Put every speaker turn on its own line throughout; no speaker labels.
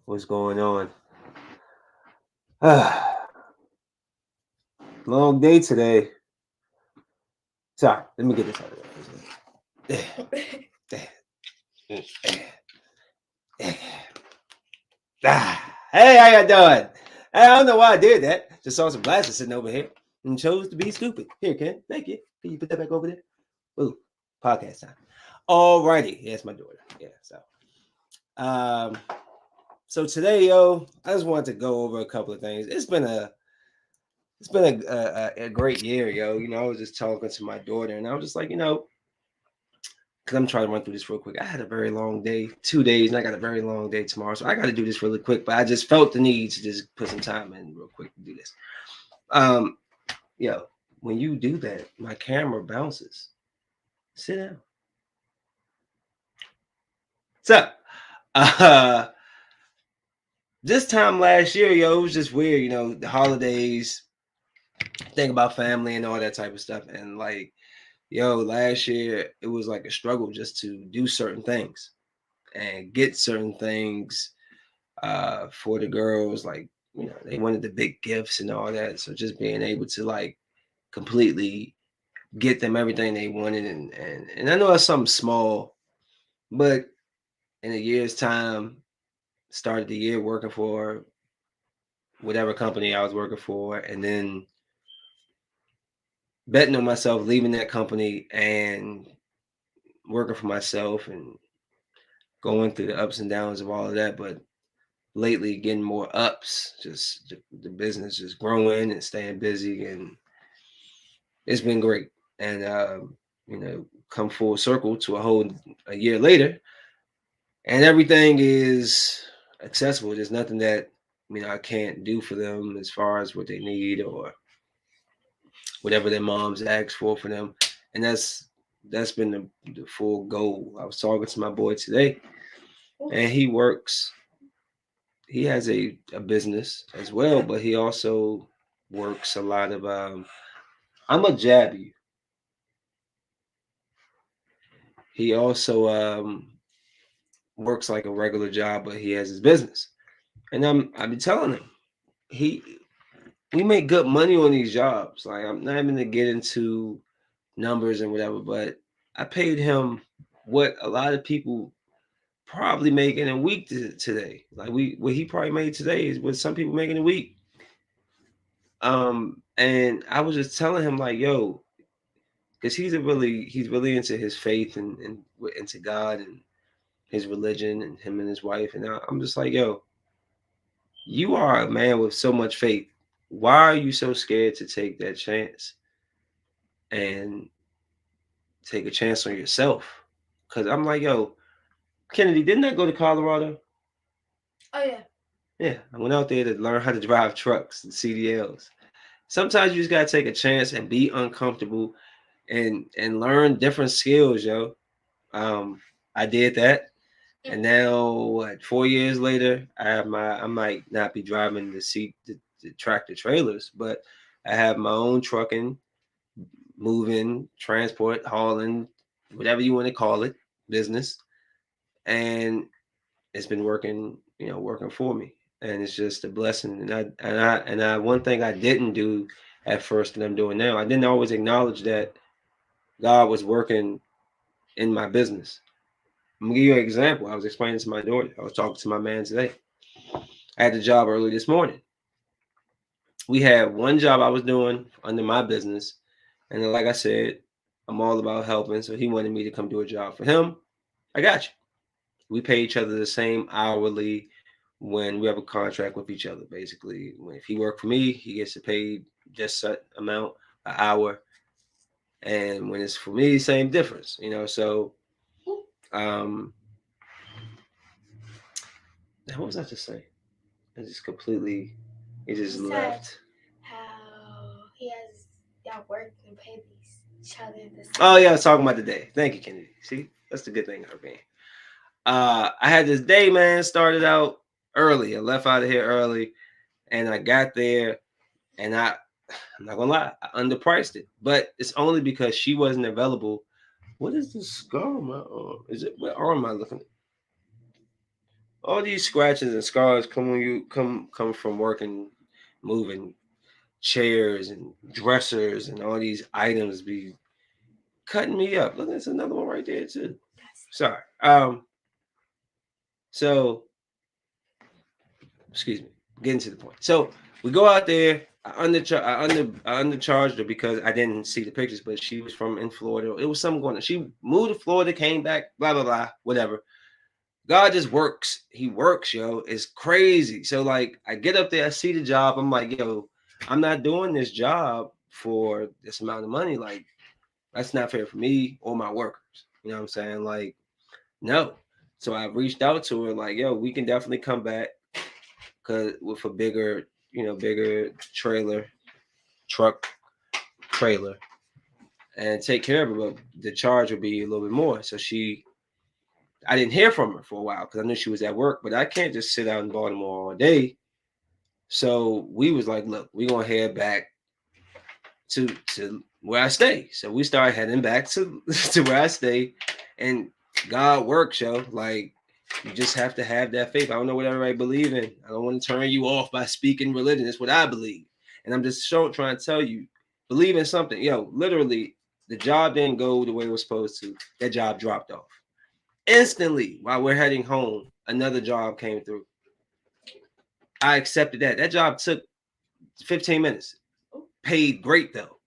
What's going on? Long day today. Sorry, let me get this out of the way. Hey, how you doing? I don't know why I did that. Just saw some glasses sitting over here and chose to be stupid. Here, Ken. Thank you. Can you put that back over there? Ooh, podcast time. Alrighty. Yeah, it's my daughter. Yeah, um, so today, I just wanted to go over a couple of things. It's been a great year, yo. I was just talking to my daughter, and I was just like, because I'm trying to run through this real quick. I had a very long day, 2 days, and I got a very long day tomorrow, so I got to do this really quick. But I just felt the need to just put some time in real quick to do this. Um, yo, when you do that, my camera bounces. Sit down. So, uh, this time last year, it was just weird. The holidays, think about family and all that type of stuff, and like, last year it was like a struggle just to do certain things and get certain things for the girls. Like, they wanted the big gifts and all that. So just being able to like completely get them everything they wanted, and I know it's something small, but in a year's time, started the year working for whatever company I was working for, and then betting on myself leaving that company and working for myself and going through the ups and downs of all of that. But lately getting more ups, just the business just growing and staying busy, and it's been great. And come full circle to a year later, and everything is accessible. There's nothing that I can't do for them as far as what they need or whatever their moms ask for them, and that's been the full goal. I was talking to my boy today, and he has a business as well, but he also works a lot of I'm a jab you. He also works like a regular job, but he has his business. And I've been telling him, he we make good money on these jobs. Like, I'm not even to get into numbers and whatever, but I paid him what a lot of people probably make in a week today. Like, what he probably made today is what some people make in a week. And I was just telling him like, yo, because he's really into his faith and into God and his religion and him and his wife. And I'm just like, yo, you are a man with so much faith. Why are you so scared to take that chance and take a chance on yourself? Because I'm like, yo, Kennedy, didn't I go to Colorado?
Oh yeah.
Yeah, I went out there to learn how to drive trucks and CDLs. Sometimes you just gotta take a chance and be uncomfortable and learn different skills, yo. I did that, and now what? 4 years later, I might not be driving the tractor trailers, but I have my own trucking, moving, transport, hauling, whatever you want to call it, business, and it's been working, working for me, and it's just a blessing. And I one thing I didn't do at first that I'm doing now, I didn't always acknowledge that God was working in my business. I'm gonna give you an example. I was explaining to my daughter. I was talking to my man today. I had the job early this morning. We had one job I was doing under my business, and then, like I said, I'm all about helping. So he wanted me to come do a job for him. I got you. We pay each other the same hourly when we have a contract with each other. Basically, if he worked for me, he gets to pay just set amount an hour, and when it's for me, same difference. So um, what was I just saying? I just completely, it
He
just
said
left.
how he has y'all work and pay each other the
Oh
same.
yeah, I was talking about the day. Thank you, Kennedy. See, that's the good thing of her being. I had this day, man. Started out early. I left out of here early, and I got there, and I'm not gonna lie, I underpriced it, but it's only because she wasn't available. What is the scar on my arm? Is it what arm am I looking at? All these scratches and scars come when you come from working, moving chairs and dressers and all these items be cutting me up. Look, there's another one right there too. Sorry. So excuse me. Getting to the point. So we go out there. I undercharged her because I didn't see the pictures, but she was from in Florida. It was something going on. She moved to Florida, came back, blah blah blah, whatever. God just works. He works, yo. It's crazy. So like I get up there, I see the job. I'm like, yo, I'm not doing this job for this amount of money. Like, that's not fair for me or my workers. You know what I'm saying? Like, no. So I reached out to her, like, yo, we can definitely come back cause with a bigger, bigger trailer, truck trailer, and take care of it. But the charge would be a little bit more. So I didn't hear from her for a while because I knew she was at work, but I can't just sit out in Baltimore all day. So we was like, look, we're gonna head back to where I stay. So we started heading back to to where I stay, and God works, yo. Like you just have to have that faith. I don't know what everybody believe in. I don't want to turn you off by speaking religion. It's what I believe, and I'm just trying to tell you, believe in something, yo. Literally, the job didn't go the way it was supposed to. That job dropped off instantly while we're heading home. Another job came through. I accepted that. That job took 15 minutes. Paid great though,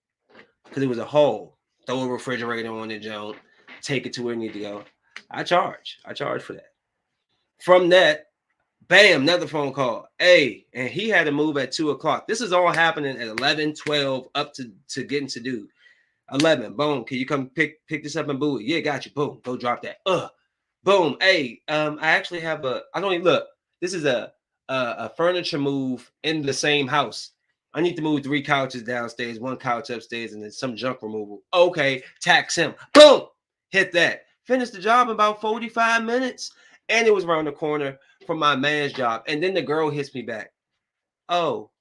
because it was a haul. Throw a refrigerator on the junk, take it to where it need to go. I charge. I charge for that. From that, bam, another phone call. Hey, and he had to move at 2 o'clock. This is all happening at 11, 12, up to getting to do 11. Boom. Can you come pick this up and boo it? Yeah, got you. Boom. Go drop that. Boom. Hey, I actually have I don't even look. This is a furniture move in the same house. I need to move 3 couches downstairs, 1 couch upstairs, and then some junk removal. Okay, tax him. Boom. Hit that. Finish the job in about 45 minutes. And it was around the corner from my man's job. And then the girl hits me back. Oh,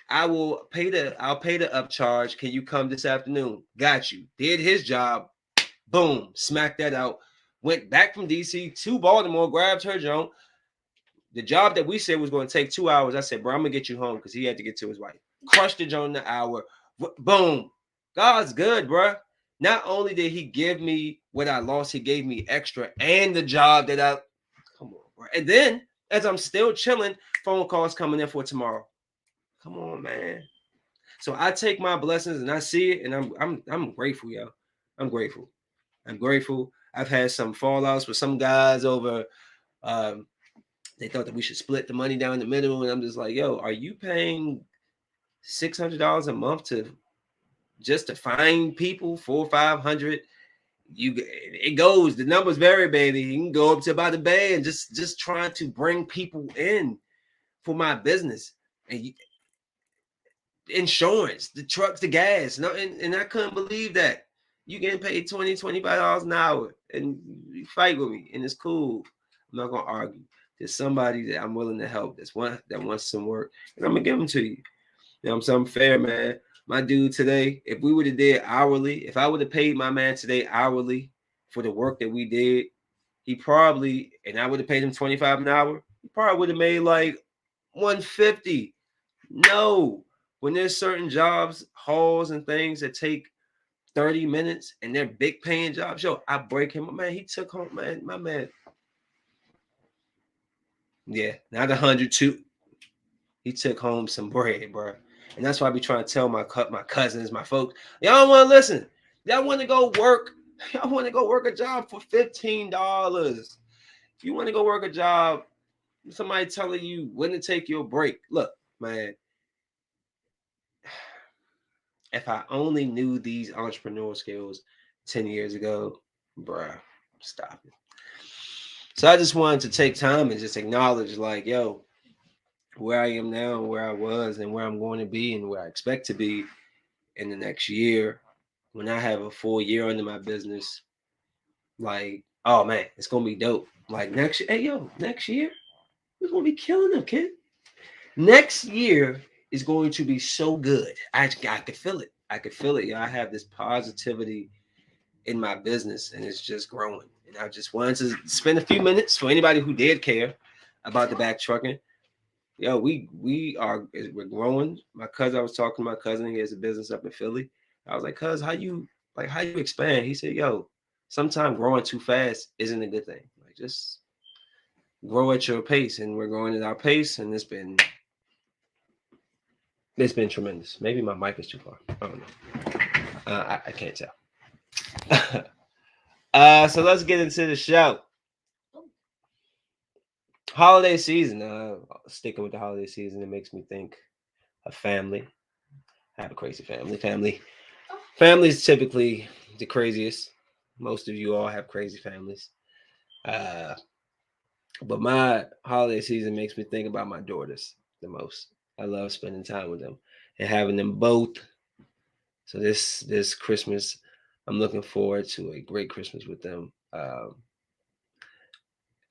I'll pay the upcharge. Can you come this afternoon? Got you. Did his job. Boom, smacked that out. Went back from DC to Baltimore, grabbed her junk. The job that we said was going to take 2 hours, I said, bro, I'm going to get you home because he had to get to his wife. Crushed the junk in the hour. Boom. God's good, bro. Not only did he give me what I lost, he gave me extra and the job that come on, bro. And then, as I'm still chilling, phone calls coming in for tomorrow. Come on, man. So I take my blessings and I see it, and I'm grateful, yo. I'm grateful. I'm grateful. I've had some fallouts with some guys over. Um, they thought that we should split the money down the middle, and I'm just like, yo, are you paying $600 a month to just to find people 400, 500? It goes. The numbers vary, baby. You can go up to about a band just trying to bring people in for my business and insurance, the trucks, the gas. No, and I couldn't believe that. You getting paid $20, $25 an hour and you fight with me, and it's cool. I'm not gonna argue. There's somebody that I'm willing to help. That wants some work, and I'm gonna give them to you. You know what I'm saying? I'm fair, man. My dude today, if we would have did hourly, if I would have paid my man today hourly for the work that we did, he probably, and I would have paid him 25 an hour, he probably would have made like 150. No, when there's certain jobs, halls and things that take 30 minutes and they're big paying jobs, yo, I break him. Man, he took home, man, my man. Yeah, not 102. He took home some bread, bro. And that's why I be trying to tell my cousins, my folks, y'all don't want to listen. Y'all want to go work. Y'all want to go work a job for $15. If you want to go work a job, somebody telling you when to take your break. Look, man, if I only knew these entrepreneur skills 10 years ago, bruh, stop it. So I just wanted to take time and just acknowledge, like, yo, where I am now, where I was, and where I'm going to be, and where I expect to be in the next year when I have a full year under my business. Like, oh man, it's gonna be dope. Like next year, hey yo, next year we're gonna be killing them, kid. Next year is going to be so good. I could feel it. I could feel it. I have this positivity in my business, and it's just growing. I just wanted to spend a few minutes for anybody who did care about the back trucking. Yo, we're growing. My cousin, I was talking to my cousin, he has a business up in Philly. I was like, cuz, how you expand? He said, yo, sometimes growing too fast isn't a good thing. Like just grow at your pace, and we're growing at our pace, and it's been tremendous. Maybe my mic is too far. I don't know. I can't tell. So let's get into the show. Holiday season. Sticking with the holiday season, it makes me think of family. I have a crazy family. Family is typically the craziest. Most of you all have crazy families. Uh, but my holiday season makes me think about my daughters the most. I love spending time with them and having them both. So this Christmas, I'm looking forward to a great Christmas with them.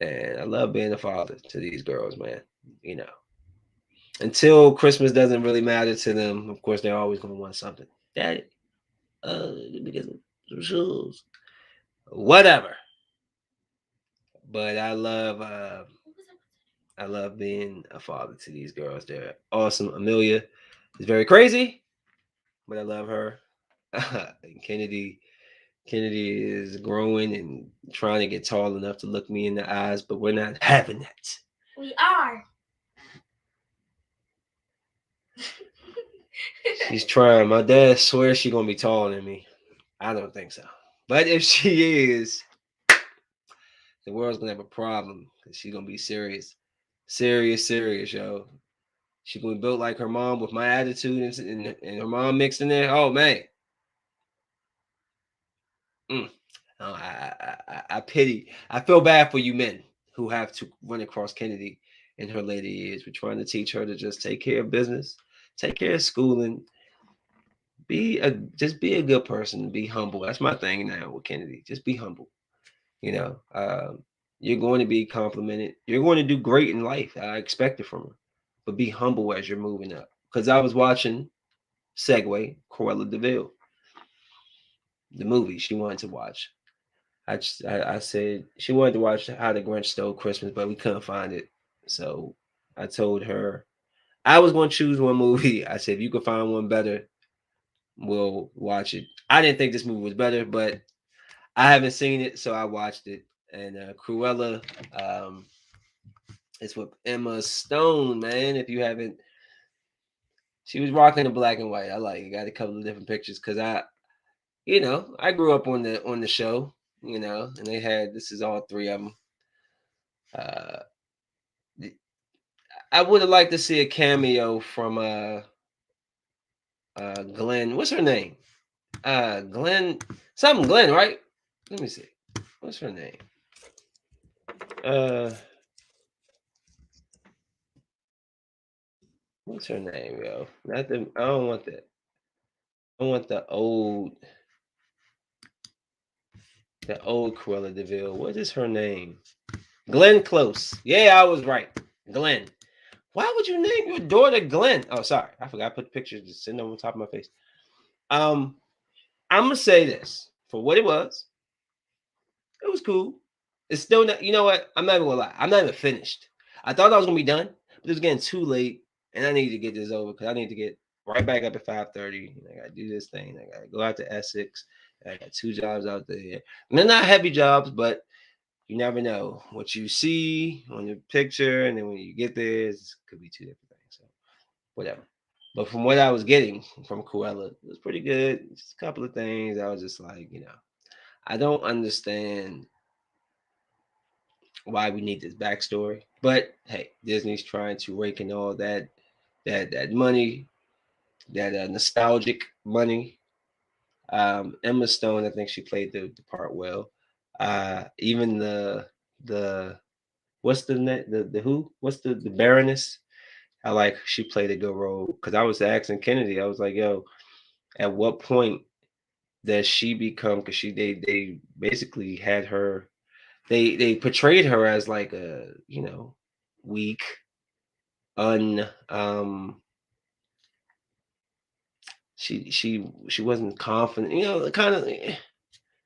And I love being a father to these girls, man. You know, until Christmas doesn't really matter to them. Of course, they're always going to want something. Daddy, let me get some shoes, whatever. But I love being a father to these girls. They're awesome. Amelia is very crazy, but I love her. And Kennedy is growing and trying to get tall enough to look me in the eyes, but we're not having that.
We are.
She's trying. My dad swears she's gonna be taller than me. I don't think so. But if she is, the world's gonna have a problem because she's gonna be serious, serious, yo. She gonna be built like her mom with my attitude and her mom mixed in there. Oh man, mm. Oh, I pity. I feel bad for you men who have to run across Kennedy in her later years. We're trying to teach her to just take care of business, take care of schooling, be a good person, be humble. That's my thing now with Kennedy. Just be humble. You know, you're going to be complimented. You're going to do great in life. I expect it from her, but be humble as you're moving up. Because I was watching Segway Cruella Deville, the movie she wanted to watch. I said she wanted to watch How the Grinch Stole Christmas, but we couldn't find it. So I told her I was going to choose one movie. I said if you could find one better, we'll watch it. I didn't think this movie was better, but I haven't seen it, so I watched it. And Cruella, um, it's with Emma Stone, man. If you haven't, she was rocking the black and white. I like it. Got a couple of different pictures because I grew up on the show, and they had this is all three of them. Uh, I would have liked to see a cameo from Glenn. What's her name? Glenn something Glenn, right? Let me see. What's her name? Uh, what's her name, yo? Not the. I don't want that. I want the old Cruella Deville. What is her name? Glenn Close. Yeah, I was right. Glenn. Why would you name your daughter Glenn? Oh, sorry. I forgot to put pictures just sitting on top of my face. Um, I'm gonna say this for what it was. It was cool. It's still not. You know what? I'm not even gonna lie. I'm not even finished. I thought I was gonna be done, but it was getting too late, and I need to get this over because I need to get right back up at 5:30. I gotta do this thing. I gotta go out to Essex. I got two jobs out there. And they're not heavy jobs, but you never know what you see on the picture, and then when you get there, it could be two different things. So whatever. But from what I was getting from Cruella, it was pretty good. Just a couple of things. I was just like, I don't understand why we need this backstory. But hey, Disney's trying to rake in all that money, that nostalgic money. Emma Stone, I think she played the part well. Even the what's the who? What's the Baroness? I like she played a good role because I was asking Kennedy. I was like, yo, at what point does she become? Because they basically had her. They portrayed her as like a weak, un she wasn't confident, kind of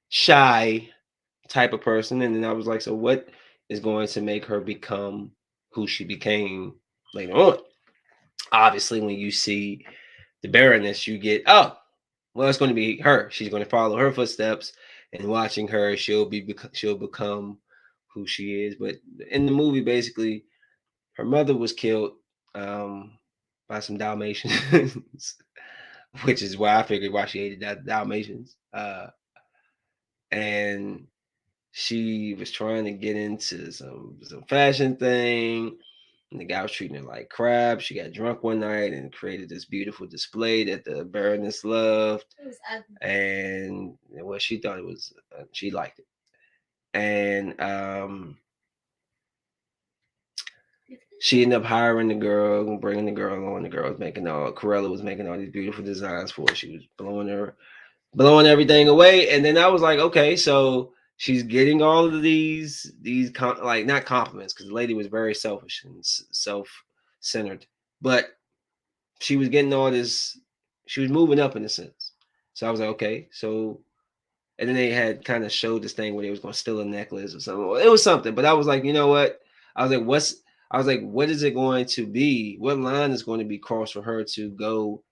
shy type of person. And then I was like, so what is going to make her become who she became later on? Obviously, when you see the Baroness, you get, oh, well, it's going to be her. She's going to follow her footsteps, and watching her, she'll become who she is. But in the movie, basically, her mother was killed um, by some Dalmatians, which is why I figured why she hated that Dalmatians. And she was trying to get into some fashion thing, and the guy was treating her like crap. She got drunk one night and created this beautiful display that the Baroness loved.
It was ugly.
And well, she thought it was, she liked it. And she ended up hiring the girl, bringing the girl on. The girl was making all, Corella was making all these beautiful designs for her. She was blowing everything away. And then I was like, okay, so she's getting all of like not compliments, because the lady was very selfish and self-centered, but she was getting all this. She was moving up in a sense. So I was like, okay, so. And then they had kind of showed this thing where they was going to steal a necklace or something. It was something, but I was like, you know what? I was like, what is it going to be? What line is going to be crossed for her to go?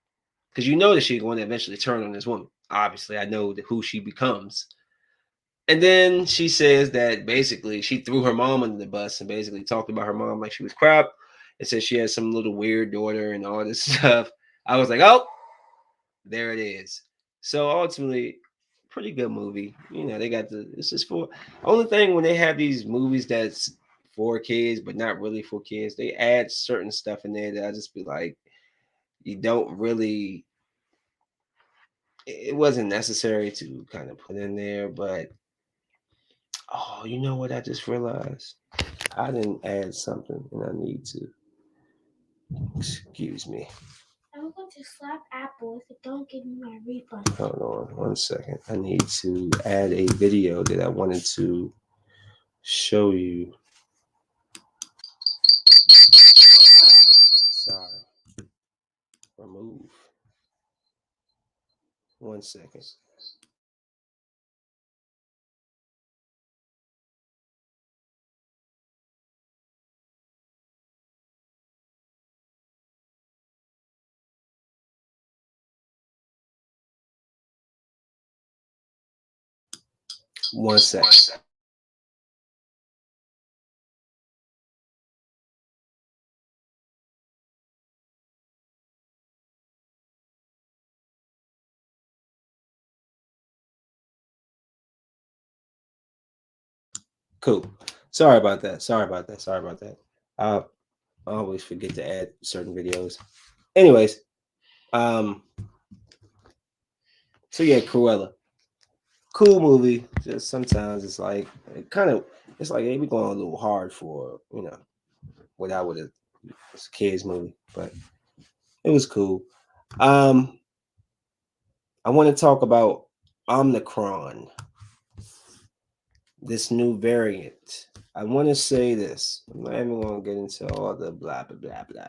Because you know that she's going to eventually turn on this woman. Obviously, I know who she becomes. And then she says that basically she threw her mom under the bus and basically talked about her mom like she was crap. And said she had some little weird daughter and all this stuff. I was like, oh, there it is. So ultimately, pretty good movie. You know, they got the, this is for, only thing when they have these movies that's for kids but not really for kids, they add certain stuff in there that I just be like, you don't really, it wasn't necessary to kind of put in there. But oh, you know what, I just realized I didn't add something and I need to, excuse me,
I'm going to slap Apple if it don't give me my refund.
hold on one second, I need to add a video that I wanted to show you. Sorry, remove, one second. One second. Cool. Sorry about that. Sorry about that. Sorry about that. I always forget to add certain videos. Anyways, um, so yeah, Cruella. Cool movie. Just sometimes it's like it kind of, it's like hey, we going a little hard for, you know, what I would have, it's a kids movie, but it was cool. Um, I want to talk about Omicron, this new variant. I want to say this. I'm not even going to get into all the blah blah blah blah.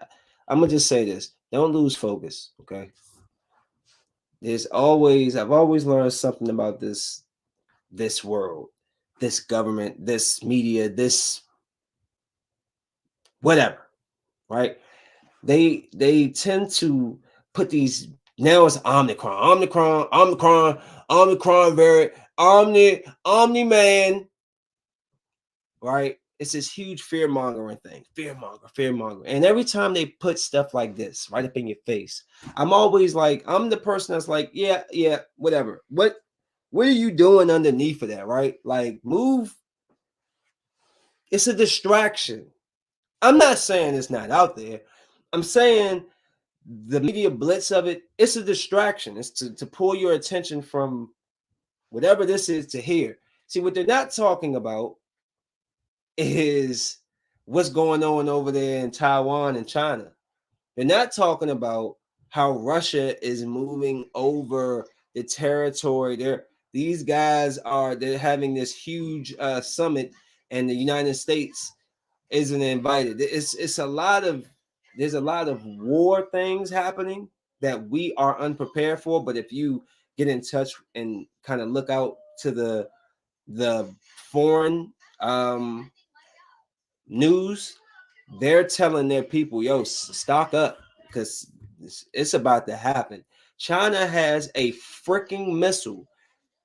I'm gonna just say this. Don't lose focus, okay? I've always learned something about this world, this government, this media, this whatever, right? They tend to put these, now it's Omicron variant, Omni man, right? It's this huge fear mongering thing, fear monger. And every time they put stuff like this right up in your face, I'm always like, I'm the person that's like, yeah, whatever. What are you doing underneath of that, right? Like, move. It's a distraction. I'm not saying it's not out there. I'm saying the media blitz of it, it's a distraction. It's to pull your attention from whatever this is to here. See, what they're not talking about is what's going on over there in Taiwan and China. They're not talking about how Russia is moving over the territory. These guys they're having this huge summit, and the United States isn't invited. It's a lot of, there's a lot of war things happening that we are unprepared for. But if you get in touch and kind of look out to the foreign news, they're telling their people, yo, stock up because it's about to happen. China has a freaking missile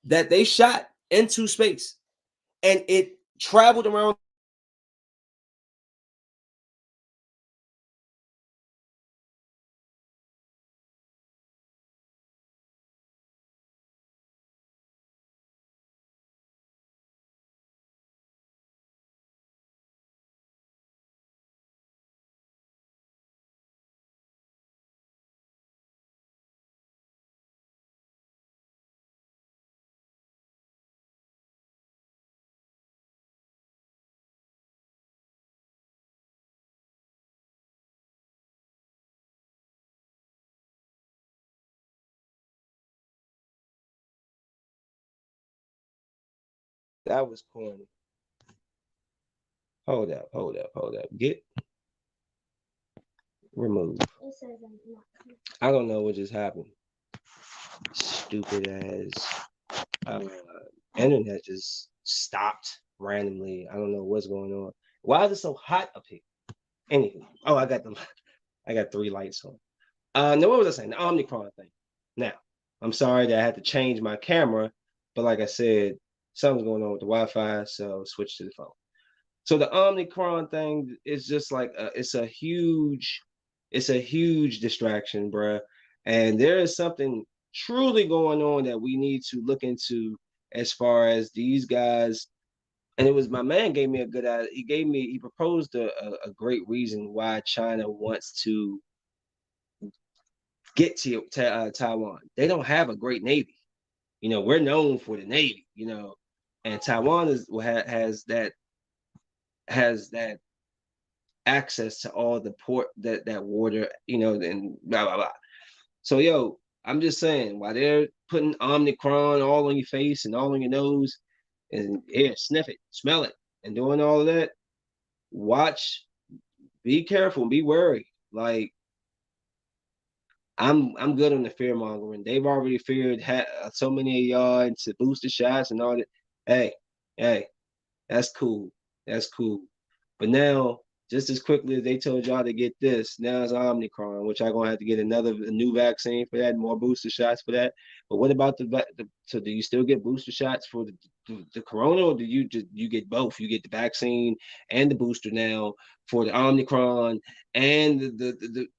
that they shot into space and it traveled around the world and hit Taiwan. That was corny. Hold up. Get remove.
It says I'm not.
I don't know what just happened. Stupid ass uh, internet just stopped randomly. I don't know what's going on. Why is it so hot up here? Anywho, oh, I got 3 lights on. Now what was I saying? The Omicron thing. Now, I'm sorry that I had to change my camera, but like I said, something's going on with the Wi-Fi, so switch to the phone. So the Omicron thing is just like it's a huge distraction, bruh. And there is something truly going on that we need to look into as far as these guys. And it was my man gave me a good idea. He proposed a great reason why China wants to get to Taiwan. They don't have a great navy. You know, we're known for the navy. You know, and Taiwan has that access to all the port that water. You know, and blah blah blah. So yo, I'm just saying, while they're putting Omicron all on your face and all on your nose, and here, sniff it, smell it, and doing all of that, watch, be careful, be wary. Like I'm good on the fear mongering. They've already feared so many of y'all into booster shots and all that. Hey, hey, that's cool. That's cool. But now, just as quickly as they told y'all to get this, now it's Omicron, which I'm gonna have to get a new vaccine for that, more booster shots for that. But what about so do you still get booster shots for the corona, or do you get both? You get the vaccine and the booster now for the Omicron, and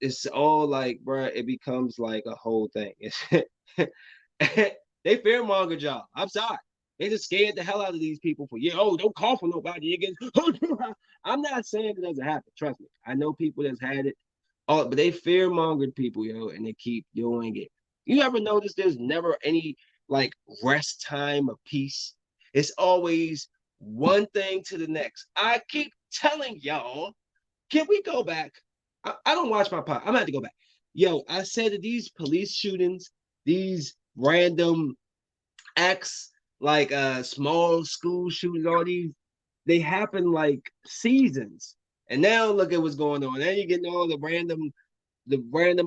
it's all like, bruh, it becomes like a whole thing. They fearmonger y'all. I'm sorry. They just scared the hell out of these people for, yeah, oh, don't call for nobody. You get, I'm not saying it doesn't happen. Trust me. I know people that's had it. Oh, but they fear mongered people, yo, and they keep doing it. You ever notice there's never any like rest time of peace? It's always one thing to the next. I keep telling y'all, can we go back? I don't watch my pod. I'm gonna have to go back. Yo, I said that these police shootings, these random acts like small school shootings, all these, they happen like seasons. And now look at what's going on. Now you're getting all the random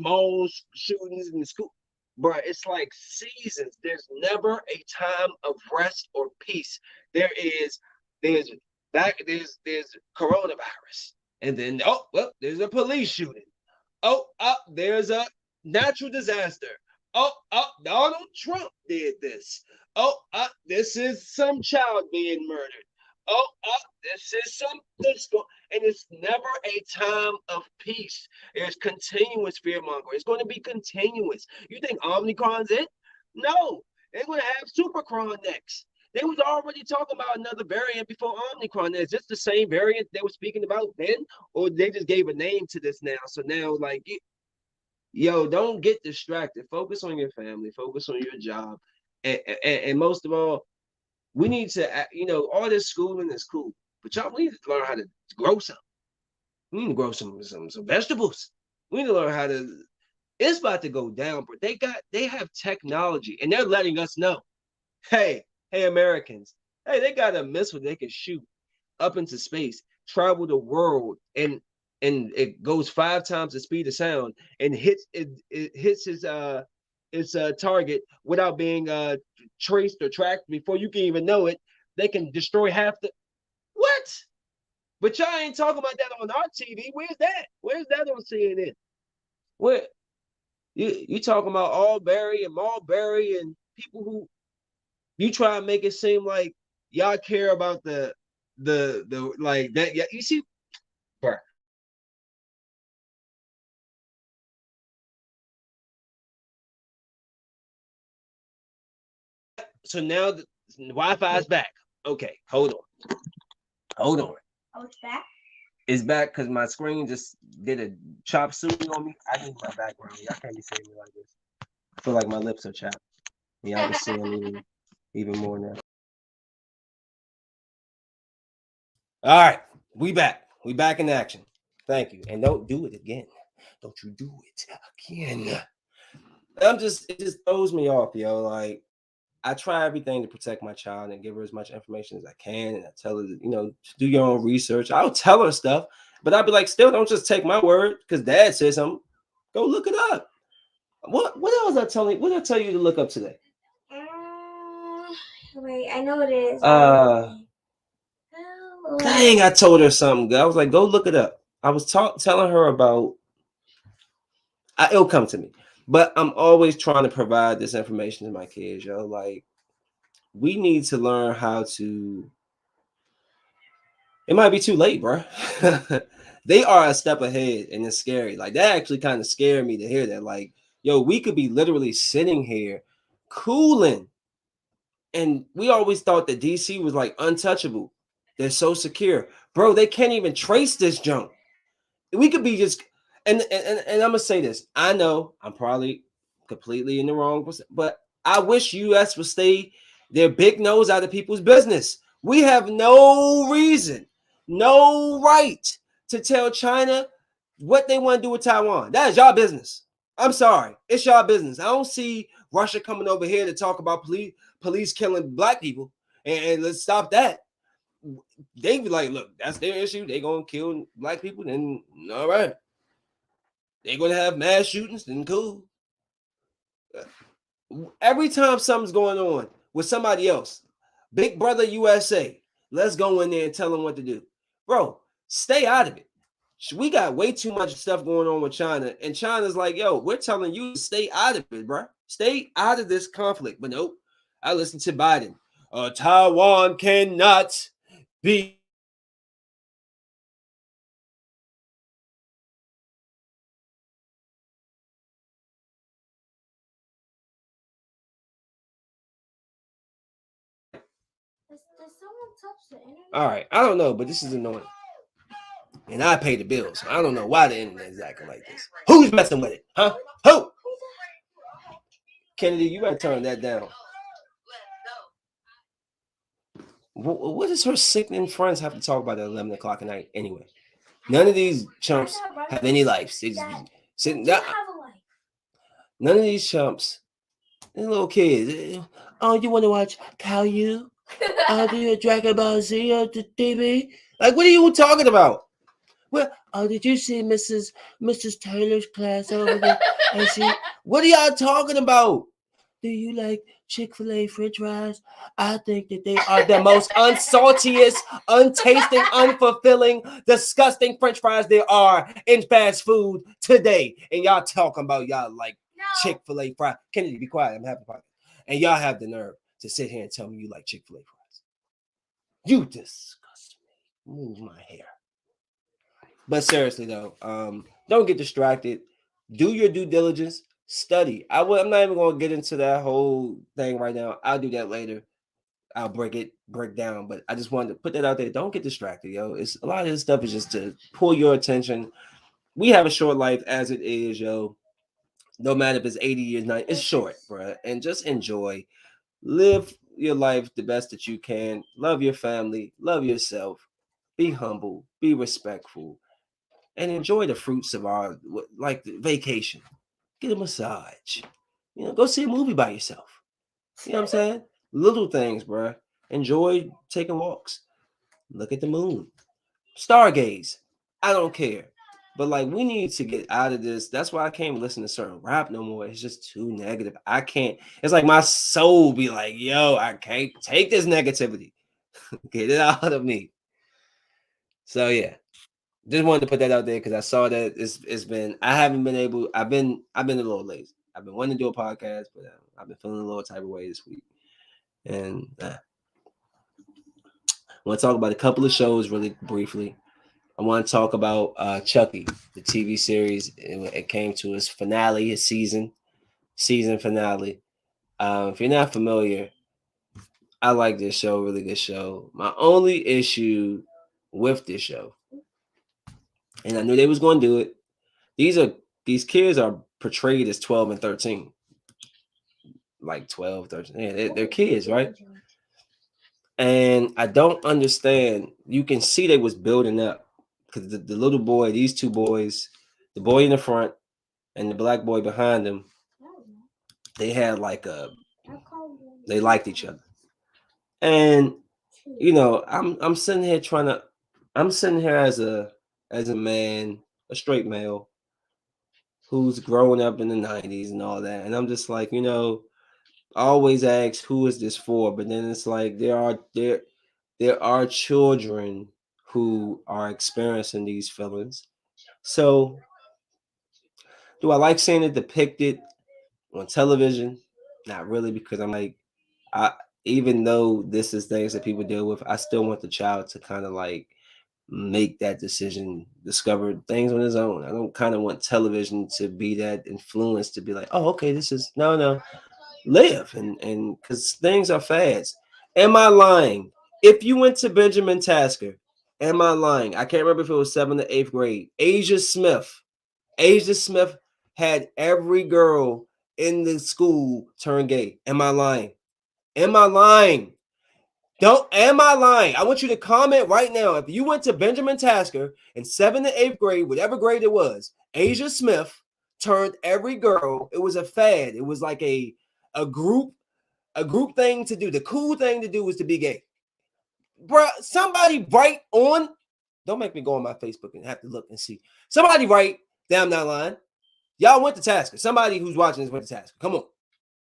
mall shootings in the school. Bro, it's like seasons. There's never a time of rest or peace. There is there's there's coronavirus. And then oh well, there's a police shooting. Oh, there's a natural disaster. Oh, Donald Trump did this. Oh, this is some child being murdered. Oh, this is some this go, and it's never a time of peace. There's continuous fear mongering. It's going to be continuous. You think Omicron's it? No, they're going to have Supercron next. They was already talking about another variant before Omicron. Is this the same variant they were speaking about then, or they just gave a name to this now? So now, like, yo, don't get distracted. Focus on your family. Focus on your job, and most of all, we need to, all this schooling is cool, but y'all, we need to learn how to grow some. We need to grow some vegetables. We need to learn how to. It's about to go down, but they have technology, and they're letting us know, hey, Americans, hey, they got a missile they can shoot up into space, travel the world, and it goes 5 times the speed of sound and it hits its target without being traced or tracked before you can even know it. they can destroy half the what? But y'all ain't talking about that on our TV. Where's that? Where's that on CNN? Where you talking about Albury and Marbury and people who you try to make it seem like y'all care about the like that. Yeah, you see, bro. So now the Wi-Fi is back. Okay, hold on, hold on.
Oh, it's back.
It's back because my screen just did a chop suey on me. I need my background. Y'all can't be seeing me like this. I feel like my lips are chapped. Y'all can see them even more now. All right, we back. We back in action. Thank you. And don't do it again. Don't you do it again. It just throws me off, yo. Like, I try everything to protect my child and give her as much information as I can. And I tell her, do your own research. I'll tell her stuff, but I'll be like, still don't just take my word because dad says something. Go look it up. What else I tell you? What did I tell you to look up today?
Wait, I know what it is.
Dang, I told her something. I was like, go look it up. I was telling her about. It'll come to me, but I'm always trying to provide this information to my kids, yo. Like, we need to learn how to. It might be too late, bro. They are a step ahead, and it's scary. Like, that actually kind of scared me to hear that. Like, yo, we could be literally sitting here, cooling, and we always thought that DC was like untouchable. They're so secure, bro. They can't even trace this junk. We could be just, and I'm gonna say this. I know I'm probably completely in the wrong, but I wish US would stay their big nose out of people's business. We have no reason, no right to tell China what they want to do with Taiwan. That is y'all business. I'm sorry, it's y'all business. I don't see Russia coming over here to talk about police killing black people, and let's stop that. They be like, look, that's their issue. They gonna kill black people, then all right. They gonna have mass shootings, then cool. Every time something's going on with somebody else, Big Brother USA, let's go in there and tell them what to do. Bro, stay out of it. We got way too much stuff going on with China, and China's like, yo, we're telling you to stay out of it, bro. Stay out of this conflict. But nope, I listen to Biden. Taiwan cannot be.
Does someone touch the internet?
All right, I don't know, but this is annoying. And I pay the bills. I don't know why the internet is acting like this. Who's messing with it? Huh? Who? Kennedy, you better turn that down. What does her sickening friends have to talk about at 11 o'clock at night anyway? None of these chumps have any lives. They just sitting down. None of these chumps, they're little kids. Oh, you want to watch Caillou? Oh, do you Dragon Ball Z on the TV? Like, what are you talking about? Well, oh, did you see Mrs. Taylor's class over there? And what are y'all talking about? Do you like Chick-fil-A French fries? I think that they are the most unsaltiest, untasting, unfulfilling, disgusting French fries there are in fast food today. And y'all talking about y'all like Chick-fil-A fries. Kennedy, be quiet. I'm having a podcast. And y'all have the nerve to sit here and tell me you like Chick-fil-A fries. You disgust me. Move my hair. But seriously though, don't get distracted. Do your due diligence. Study. I'm not even going to get into that whole thing right now. I'll do that later. I'll break down. But I just wanted to put that out there. Don't get distracted, yo. It's a lot of this stuff is just to pull your attention. We have a short life as it is, yo. No matter if it's 80 years, 90, it's short, bro. And just enjoy. Live your life the best that you can. Love your family. Love yourself. Be humble. Be respectful. And enjoy the fruits of our like vacation. Get a massage. Go see a movie by yourself. You know what I'm saying? Little things, bro. Enjoy taking walks. Look at the moon. Stargaze. I don't care. But like we need to get out of this. That's why I can't listen to certain rap no more. It's just too negative. I can't. It's like my soul be like, yo, I can't take this negativity. Get it out of me. So yeah, just wanted to put that out there because I saw that it's been I haven't been able I've been a little lazy. I've been wanting to do a podcast, but I've been feeling a little type of way this week. And I want to talk about a couple of shows really briefly. I want to talk about Chucky, the TV series. It came to its finale, its season finale. If you're not familiar, I like this show, really good show. My only issue with this show, and I knew they was going to do it. These kids are portrayed as 12 and 13, like 12, 13. Yeah, they're kids, right? And I don't understand. You can see they was building up because the little boy, these two boys, the boy in the front and the black boy behind them, they had like they liked each other. And I'm sitting here I'm sitting here as a man, a straight male who's growing up in the 90s and all that. And I'm just like, I always ask who is this for, but then it's like there are children who are experiencing these feelings. So do I like seeing it depicted on television? Not really, because I'm like, I even though this is things that people deal with, I still want the child to kind of like make that decision, discover things on his own. I don't kind of want television to be that influence to be like, oh, okay, this is no, live and because things are fads. Am I lying? If you went to Benjamin Tasker, am I lying? I can't remember if it was 7th or 8th grade. Asia Smith had every girl in the school turn gay. Am I lying? Am I lying? Am I lying? I want you to comment right now. If you went to Benjamin Tasker in 7th to 8th grade, whatever grade it was, Asia Smith turned every girl. It was a fad. It was like a group thing to do. The cool thing to do was to be gay. Bruh, somebody write on. Don't make me go on my Facebook and have to look and see. Somebody write, damn, not lying. Y'all went to Tasker. Somebody who's watching this went to Tasker. Come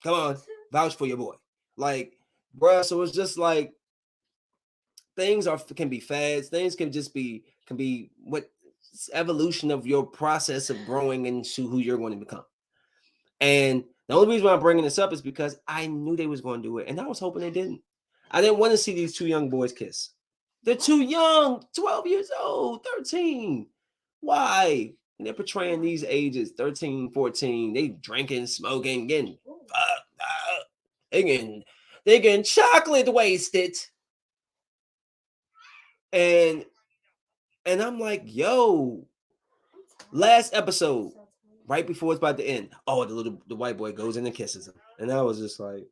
on, vouch for your boy. Like, bruh, so it's just like things can be fads. Things can be what evolution of your process of growing into who you're going to become. And the only reason why I'm bringing this up is because I knew they was going to do it, and I was hoping they didn't. I didn't want to see these two young boys kiss. They're too young, 12 years old, 13. Why? And they're portraying these ages, 13, 14. They drinking, smoking, getting they getting chocolate wasted. And I'm like, yo, last episode, right before it's about to end, oh, the white boy goes in and kisses him. And I was just like,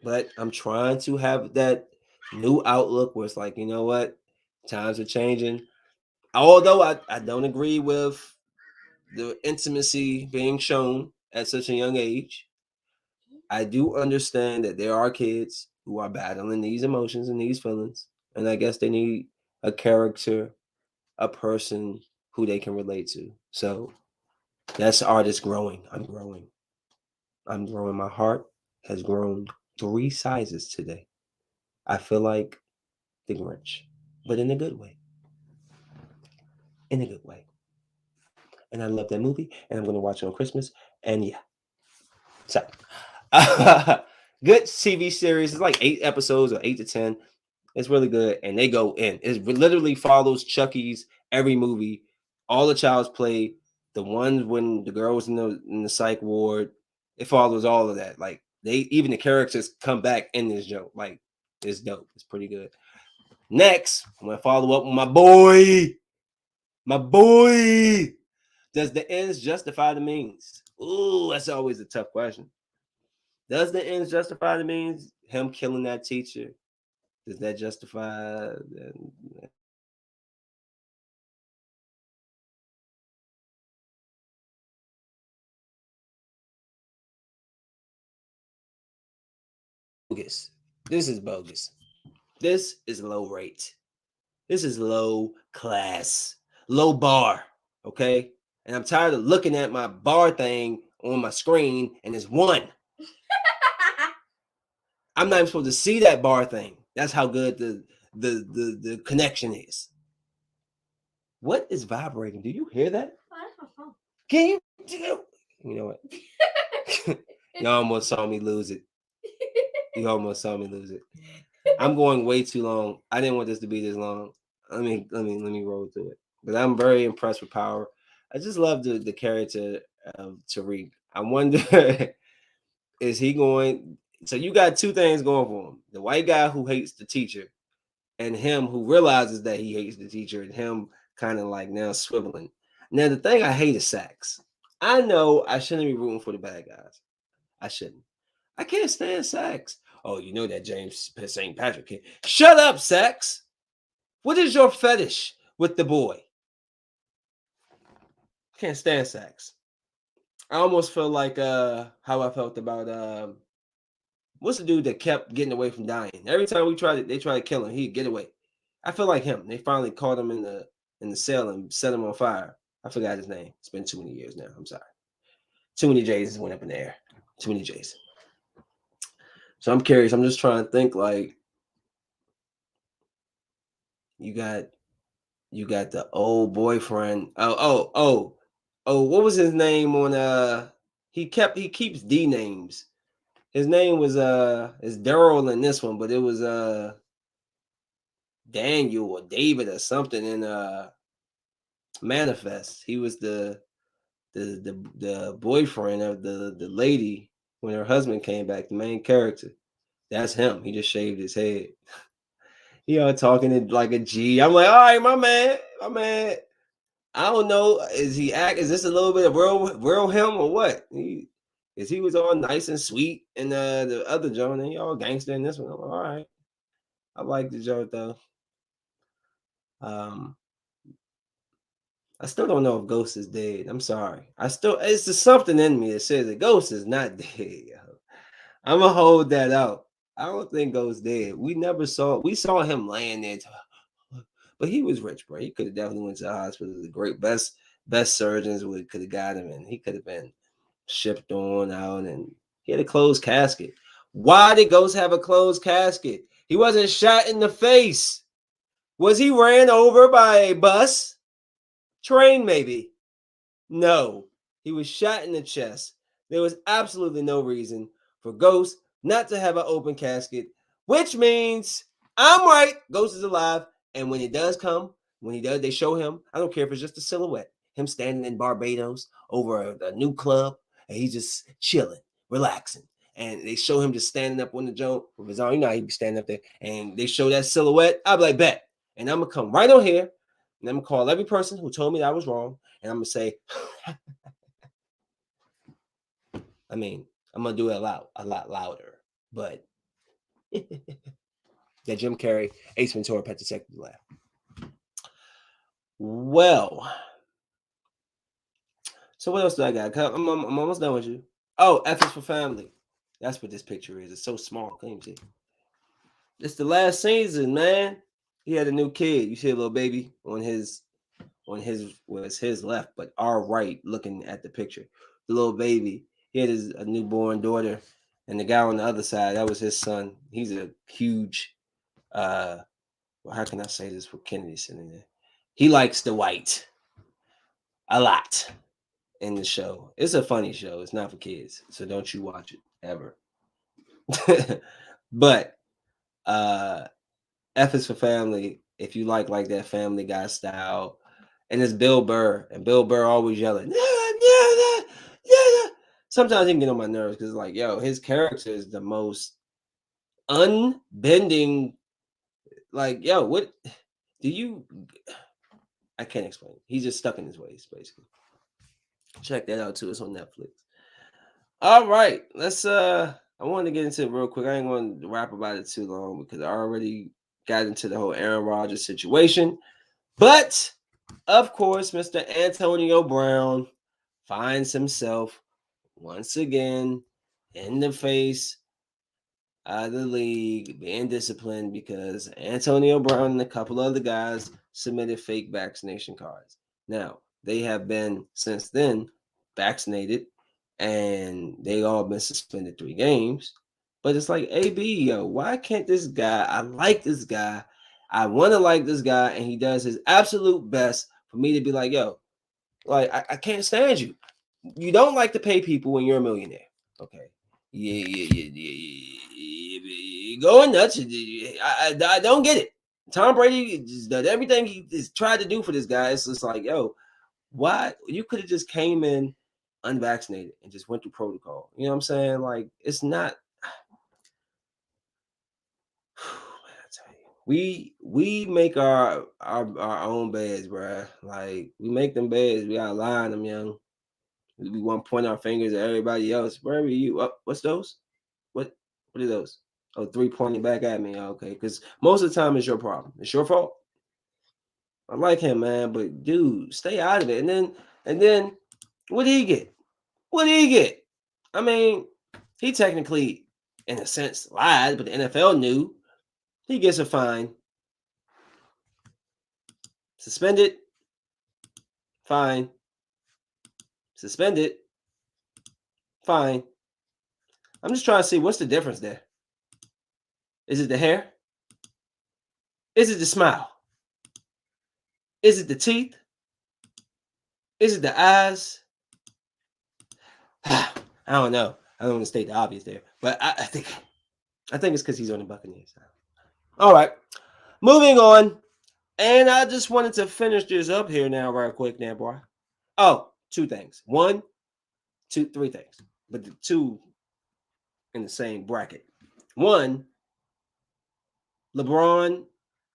but I'm trying to have that new outlook where it's like, you know what? Times are changing. Although I don't agree with the intimacy being shown at such a young age, I do understand that there are kids who are battling these emotions and these feelings. And I guess they need a character, a person who they can relate to. So that's artist growing. I'm growing. I'm growing. My heart has grown 3 sizes today. I feel like the Grinch, but in a good way. In a good way. And I love that movie, and I'm going to watch it on Christmas. And yeah. So, good TV series. It's like 8 episodes or 8 to 10. It's really good, and they go in. It literally follows Chucky's every movie. All the child's play. The ones when the girl was in the psych ward. It follows all of that. Like even the characters come back in this joke. Like it's dope. It's pretty good. Next, I'm gonna follow up with my boy. My boy. Does the ends justify the means? Ooh, that's always a tough question. Does the ends justify the means? Him killing that teacher, does that justify? Bogus. This is bogus. This is low rate. This is low class, low bar. Okay, and I'm tired of looking at my bar thing on my screen, and it's one. I'm not even supposed to see that bar thing. That's how good the connection is. What is vibrating? Do you hear that?
Oh, that's my phone.
Can you? You know what? You almost saw me lose it. You almost saw me lose it. I'm going way too long. I didn't want this to be this long. Let me roll through it. But I'm very impressed with Power. I just love the character of Tariq. I wonder is he going? So you got two things going for him: the white guy who hates the teacher, and him who realizes that he hates the teacher, and him kind of like now swiveling. Now the thing I hate is Sax. I know I shouldn't be rooting for the bad guys. I shouldn't. I can't stand Sax. Oh, you know that James St. Patrick kid. Shut up, Sax. What is your fetish with the boy? Can't stand Sax. I almost feel like how I felt about what's the dude that kept getting away from dying? Every time they tried to kill him, he'd get away. I feel like him. They finally caught him in the cell and set him on fire. I forgot his name. It's been too many years now. I'm sorry. Too many J's went up in the air. Too many J's. So I'm curious. I'm just trying to think like you got the old boyfriend. Oh, what was his name on he keeps D names. His name was is Daryl in this one, but it was Daniel or David or something in Manifest. He was the boyfriend of the lady when her husband came back, the main character. That's him. He just shaved his head. He talking it like a G. I'm like, all right, my man, my man. I don't know. Is this a little bit of real him or what? He was all nice and sweet in the other joint, and he all gangster in this one. I'm like, all right. I like the joint though. Um, I still don't know if Ghost is dead. I'm sorry. It's just something in me that says that Ghost is not dead. Yo. I'm gonna hold that out. I don't think Ghost dead. We saw him laying there, but he was rich, bro. He could have definitely went to the hospital. The great best surgeons could have got him, and he could have been shipped on out, and he had a closed casket. Why did Ghost have a closed casket? He wasn't shot in the face. Was he ran over by a bus? Train, maybe. No, he was shot in the chest. There was absolutely no reason for Ghost not to have an open casket, which means I'm right. Ghost is alive. And when it does come, they show him. I don't care if it's just a silhouette. Him standing in Barbados over a new club, and he's just chilling, relaxing. And they show him just standing up on the joint with his arm. You know, he'd be standing up there. And they show that silhouette. I'll be like, bet. And I'm going to come right on here. And I'm going to call every person who told me that I was wrong. And I'm going to say, I mean, I'm gonna do it a lot louder, but that Jim Carrey, Ace Ventura, Pet Detective laugh. Well, so what else do I got? I'm almost done with you. Oh, F is for family. That's what this picture is. It's so small. Can't even see. It's the last season, man. He had a new kid. You see a little baby on his was his left, but our right, looking at the picture. The little baby. He had a newborn daughter, and the guy on the other side, that was his son. He's a huge well, how can I say this with Kennedy sitting there? He likes the white a lot in the show. It's a funny show. It's not for kids, so don't you watch it ever. But F is for family. If you like that Family Guy style, and it's Bill Burr, and Bill Burr always yelling, yeah. Sometimes he can get on my nerves because like, yo, his character is the most unbending. Like, yo, what do you? I can't explain. He's just stuck in his ways, basically. Check that out too. It's on Netflix. All right, let's. I wanted to get into it real quick. I ain't going to rap about it too long because I already got into the whole Aaron Rodgers situation. But of course, Mr. Antonio Brown finds himself once again in the face of the league being disciplined because Antonio Brown and a couple other guys submitted fake vaccination cards. Now, they have been since then vaccinated and they all been suspended 3 games. But it's like, AB, yo, why can't this guy? I like this guy. I want to like this guy, and he does his absolute best for me to be like, yo, like I can't stand you. You don't like to pay people when you're a millionaire. Okay. Yeah. Going nuts. I don't get it. Tom Brady just done everything he just tried to do for this guy. It's just like, yo, why? You could have just came in unvaccinated and just went through protocol. You know what I'm saying? Like, it's not. Man, I tell you, we make our own beds, bruh. Like, we make them beds. We gotta lie on them, young. We want to point our fingers at everybody else. Where are you? What's those? What? What are those? Oh, three pointing back at me. Okay, because most of the time it's your problem. It's your fault. I like him, man, but dude, stay out of it. And then, what did he get? What did he get? I mean, he technically, in a sense, lied, but the NFL knew. He gets a fine, suspended, fine, suspended, fine. I'm just trying to see what's the difference there. Is it the hair? Is it the smile? Is it the teeth? Is it the eyes? I don't know. I don't want to state the obvious there, but I think it's because he's on the Buccaneers. All right, moving on. And I just wanted to finish this up here now, right quick, now, boy. Oh, two things. One, two, three things, but the two in the same bracket. One, LeBron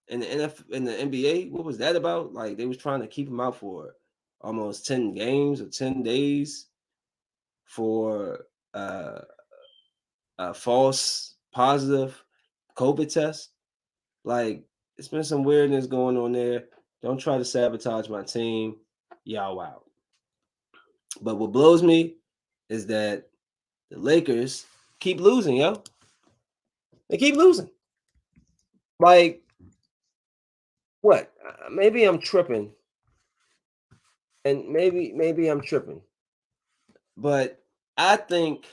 and the in the NBA. What was that about? Like, they was trying to keep him out for almost 10 games or 10 days for a false positive COVID test. Like, it's been some weirdness going on there. Don't try to sabotage my team. Y'all out. But what blows me is that the Lakers keep losing, yo. They keep losing. Like, what? Maybe I'm tripping. And maybe I'm tripping. But I think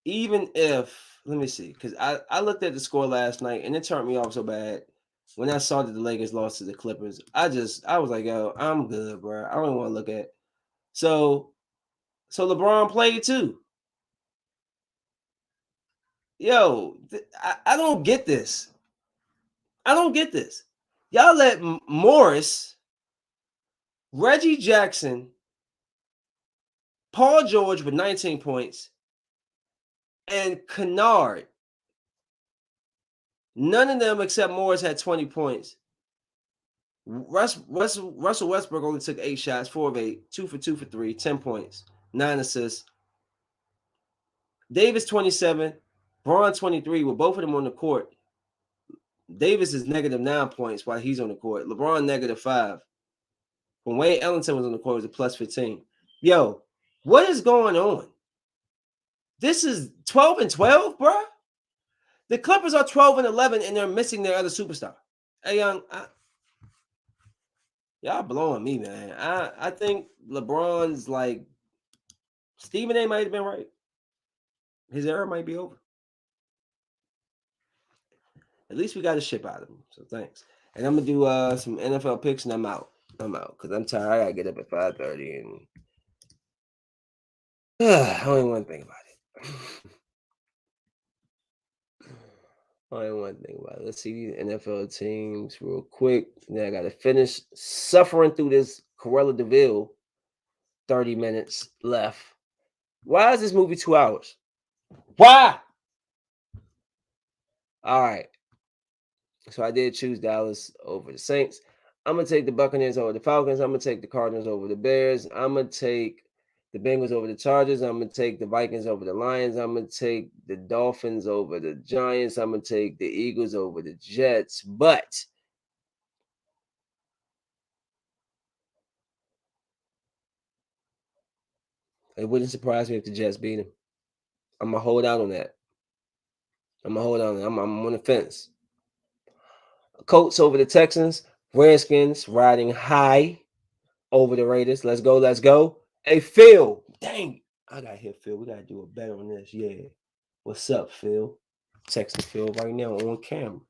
even if, let me see, because I looked at the score last night and it turned me off so bad. When I saw that the Lakers lost to the Clippers, I was like, yo, I'm good, bro. I don't want to look at. So LeBron played too. Yo, I don't get this. I don't get this. Y'all let Morris, Reggie Jackson, Paul George with 19 points, and Kennard. None of them except Morris had 20 points. Russell Westbrook only took 8 shots, 4 of 8, 2 for 2 for 3, 10 points, 9 assists. Davis 27, Braun 23, with both of them on the court. Davis is negative 9 points while he's on the court. LeBron negative 5. When Wayne Ellington was on the court, it was a plus 15. Yo, what is going on? This is 12 and 12, bro. The Clippers are 12 and 11, and they're missing their other superstar. Hey, young, y'all blowing me, man. I think LeBron's like, Stephen A. might have been right. His era might be over. At least we got a ship out of him. So thanks. And I'm gonna do some NFL picks, and I'm out. I'm out because I'm tired. I gotta get up at 5:30, and I don't even want to think about it. I don't want to think about it. Let's see these NFL teams real quick. Then I gotta finish suffering through this Cruella DeVille. 30 minutes left. Why is this movie 2 hours? Why? All right. So I did choose Dallas over the Saints. I'm gonna take the Buccaneers over the Falcons. I'm gonna take the Cardinals over the Bears. I'm gonna take the Bengals over the Chargers. I'm gonna take the Vikings over the Lions. I'm gonna take the Dolphins over the Giants. I'm gonna take the Eagles over the Jets. But it wouldn't surprise me if the Jets beat them. I'm gonna hold out on that. I'm gonna hold on. I'm on the fence. Colts over the Texans. Redskins riding high over the Raiders. Let's go. Let's go. Hey, Phil. Dang. I got to hit Phil. We got to do a bet on this. Yeah. What's up, Phil? Texting Phil right now on camera.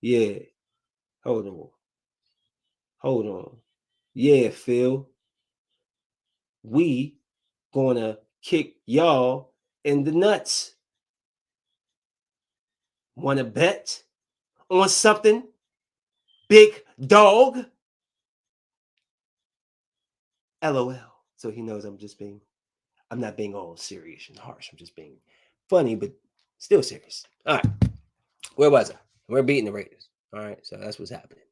Yeah. Hold on. Hold on. Yeah, Phil. We gonna kick y'all in the nuts. Wanna bet on something, big dog? LOL. So he knows I'm not being all serious and harsh. I'm just being funny, but still serious. All right. Where was I? We're beating the Raiders. All right. So that's what's happening.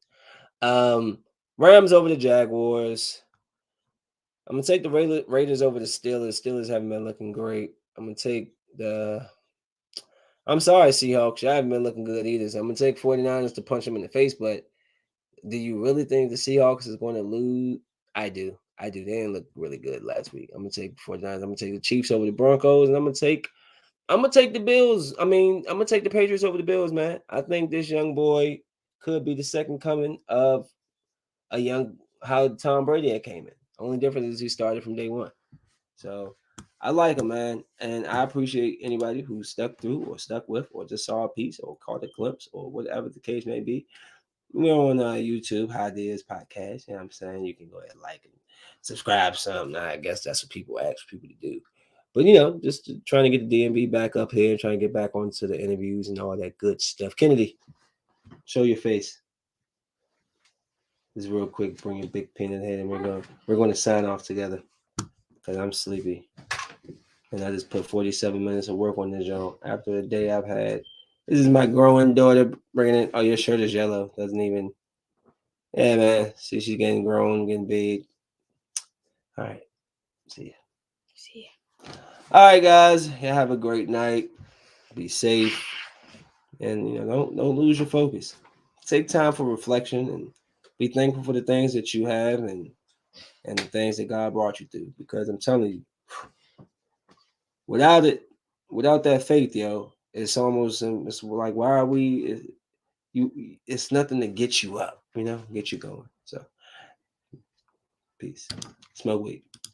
Rams over the Jaguars. I'm gonna take the Raiders over the Steelers. Steelers haven't been looking great. I'm gonna take the. I'm sorry, Seahawks. You haven't been looking good either. So I'm gonna take 49ers to punch them in the face. But do you really think the Seahawks is going to lose? I do. I do. They didn't look really good last week. I'm gonna take the 49ers. I'm gonna take the Chiefs over the Broncos, and I'm gonna take the Bills. I'm gonna take the Patriots over the Bills, man. I think this young boy could be the second coming of a young how Tom Brady had came in. Only difference is he started from day one. So I like him, man, and I appreciate anybody who stuck through or stuck with or just saw a piece or caught a glimpse or whatever the case may be. We're on YouTube, How Ideas Podcast. You know what I'm saying? You can go ahead and like and subscribe something. I guess that's what people ask people to do. But just trying to get the DMV back up here, trying to get back onto the interviews and all that good stuff. Kennedi, show your face. Just real quick, bring your big pen in head, and we're going to sign off together because I'm sleepy, and I just put 47 minutes of work on this job after the day I've had. This is my growing daughter bringing in. Oh, your shirt is yellow. Doesn't even. Yeah, man. See, she's getting grown, getting big. All right. See ya.
See ya.
All right, guys. Yeah, have a great night. Be safe, and don't lose your focus. Take time for reflection and be thankful for the things that you have and the things that God brought you through. Because I'm telling you, without it, without that faith, it's almost it's like why are we? It's nothing to get you up, get you going. So, peace. Smoke weed.